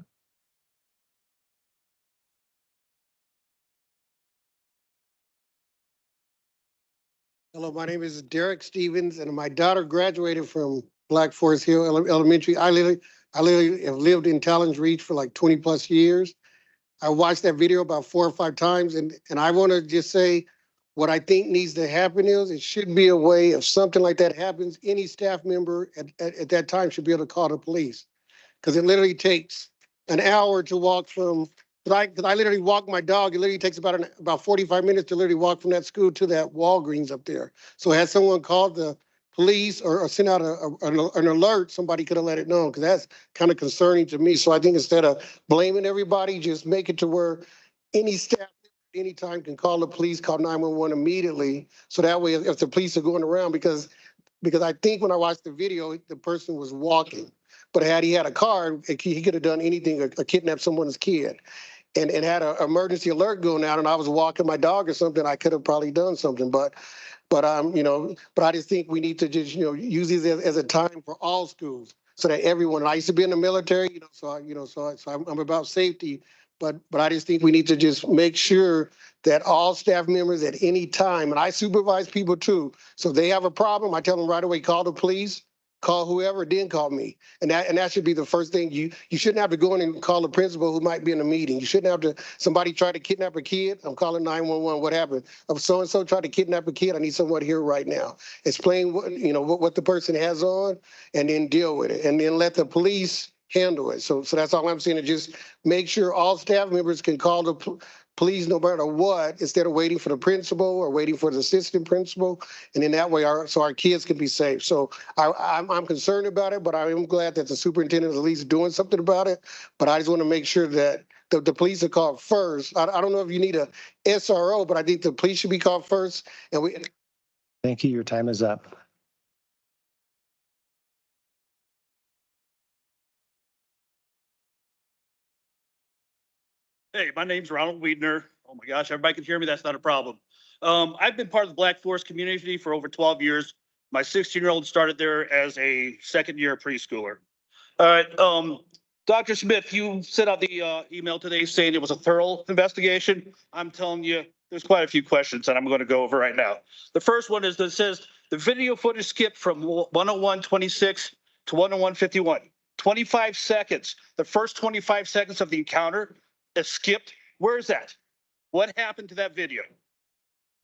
Hello, my name is Derek Stevens, and my daughter graduated from Black Forest Hill Elementary. I literally have lived in Talons Reach for like 20 plus years. I watched that video about 4 or 5 times, and I want to just say what I think needs to happen is it should be a way if something like that happens, any staff member at that time should be able to call the police. Because it literally takes an hour to walk from, because I literally walk my dog, it literally takes about 45 minutes to literally walk from that school to that Walgreens up there. So had someone called the police or sent out an alert, somebody could have let it know, because that's kind of concerning to me. So I think instead of blaming everybody, just make it to where any staff anytime can call the police, call 911 immediately. So that way, if the police are going around, because I think when I watched the video, the person was walking. But had he had a car, he could have done anything or kidnapped someone's kid. And had an emergency alert going out and I was walking my dog or something, I could have probably done something. But I just think we need to just, use these as a time for all schools so that everyone, I used to be in the military, so I'm about safety. But I just think we need to just make sure that all staff members at any time, and I supervise people too. So if they have a problem, I tell them right away, call the police, call whoever, then call me. And that should be the first thing. You shouldn't have to go in and call the principal who might be in a meeting. You shouldn't have to, somebody try to kidnap a kid, I'm calling 911, what happened? If so-and-so tried to kidnap a kid, I need someone here right now. Explain what the person has on and then deal with it. And then let the police handle it. So that's all I'm saying, is just make sure all staff members can call the police no matter what, instead of waiting for the principal or waiting for the assistant principal. And in that way, our kids can be safe. So I'm concerned about it, but I am glad that the superintendent is at least doing something about it. But I just want to make sure that the police are called first. I don't know if you need a SRO, but I think the police should be called first. Thank you. Your time is up. Hey, my name's Ronald Wiedner. Oh my gosh, everybody can hear me. That's not a problem. I've been part of the Black Forest community for over 12 years. My 16-year-old started there as a second-year preschooler. All right, Dr. Smith, you sent out the email today saying it was a thorough investigation. I'm telling you, there's quite a few questions that I'm going to go over right now. The first one is that it says the video footage skipped from 101:26 to 101:51. 25 seconds. The first 25 seconds of the encounter is skipped. Where is that? What happened to that video?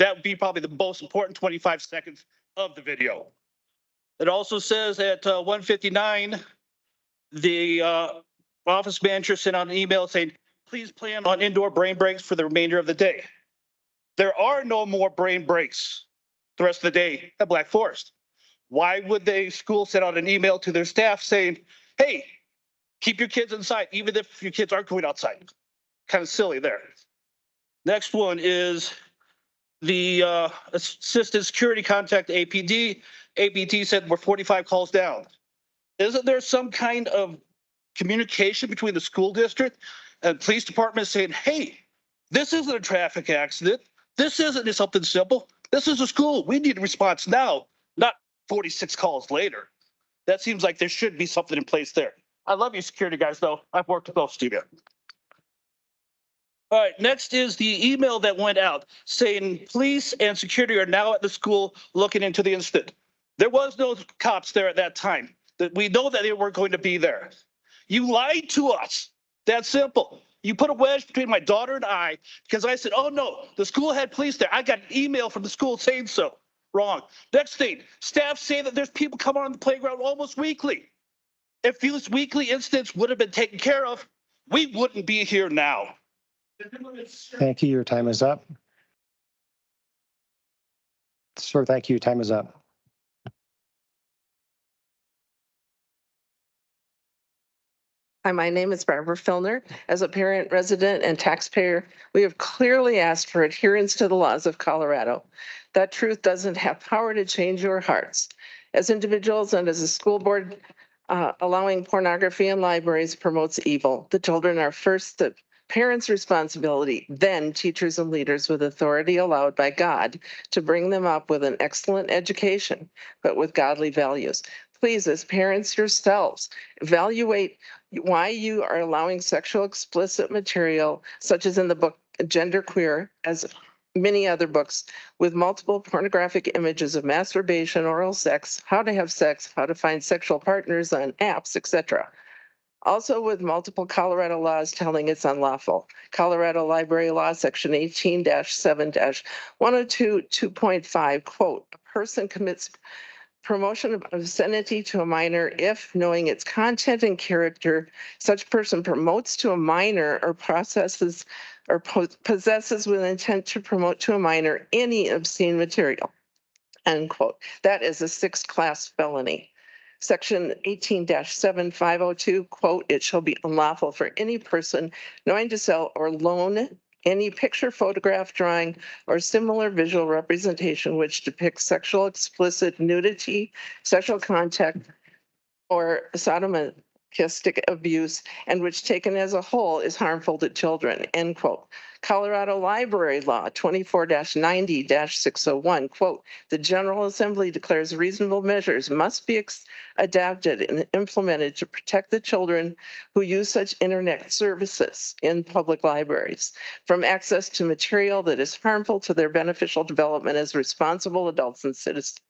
That would be probably the most important 25 seconds of the video. It also says at 1:59, the office manager sent out an email saying, please plan on indoor brain breaks for the remainder of the day. There are no more brain breaks the rest of the day at Black Forest. Why would the school send out an email to their staff saying, hey, keep your kids inside, even if your kids aren't going outside? Kind of silly there. Next one is the assistant security contact APD. APD said we're 45 calls down. Isn't there some kind of communication between the school district and police department saying, hey, this isn't a traffic accident. This isn't something simple. This is a school. We need a response now, not 46 calls later. That seems like there should be something in place there. I love you security guys, though. I've worked with most of you. All right, next is the email that went out saying police and security are now at the school looking into the incident. There was no cops there at that time. We know that they weren't going to be there. You lied to us. That's simple. You put a wedge between my daughter and I because I said, oh no, the school had police there. I got an email from the school saying so. Wrong. Next thing, staff say that there's people coming on the playground almost weekly. If these weekly incidents would have been taken care of, we wouldn't be here now. Thank you. Your time is up. Sir, thank you. Your time is up. Hi, my name is Barbara Filner. As a parent, resident, and taxpayer, we have clearly asked for adherence to the laws of Colorado. That truth doesn't have power to change your hearts. As individuals and as a school board, allowing pornography in libraries promotes evil. The children are first Parents' responsibility, then teachers and leaders with authority allowed by God to bring them up with an excellent education, but with godly values. Please, as parents yourselves, evaluate why you are allowing sexual explicit material, such as in the book Genderqueer, as many other books, with multiple pornographic images of masturbation, oral sex, how to have sex, how to find sexual partners on apps, etc. Also with multiple Colorado laws telling it's unlawful. Colorado Library Law, Section 18-7-102, 2.5, quote, a person commits promotion of obscenity to a minor if, knowing its content and character, such person promotes to a minor or possesses with intent to promote to a minor any obscene material, end quote. That is a 6th class felony. Section 18-7502, quote, it shall be unlawful for any person knowing to sell or loan any picture, photograph, drawing, or similar visual representation which depicts sexual explicit nudity, sexual contact, or sodomastic abuse, and which taken as a whole is harmful to children, end quote. Colorado Library Law 24-90-601, quote, the General Assembly declares reasonable measures must be adapted and implemented to protect the children who use such internet services in public libraries from access to material that is harmful to their beneficial development as responsible adults and citizens,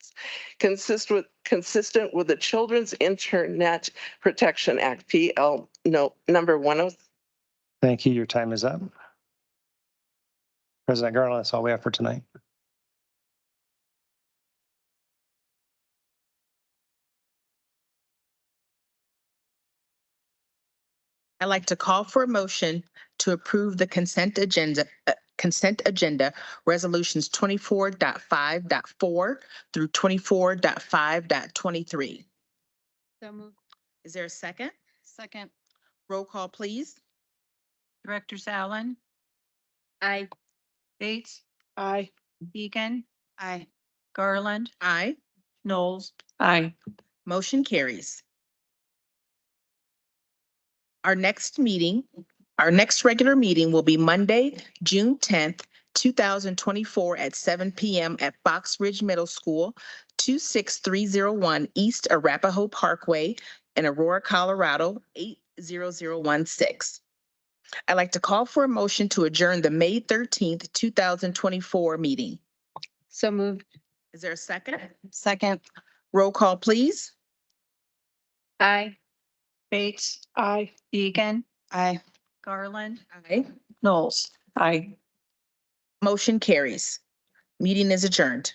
consistent with the Children's Internet Protection Act, PL number 10. Thank you. Your time is up. President Garland, that's all we have for tonight. I'd like to call for a motion to approve the consent agenda resolutions 24.5.4 through 24.5.23. So moved. Is there a second? Second. Roll call, please. Directors Allen, Aye. Bates, Aye. Egan, Aye. Garland, Aye. Knowles. Aye. Motion carries. Our next regular meeting will be Monday, June 10th, 2024 at 7 p.m. at Fox Ridge Middle School, 26301 East Arapahoe Parkway in Aurora, Colorado, 80016. I'd like to call for a motion to adjourn the May 13th, 2024 meeting. So moved. Is there a second? Second. Roll call, please. Aye. Bates, Aye. Egan, Aye. Garland, Aye. Knowles. Aye. Motion carries. Meeting is adjourned.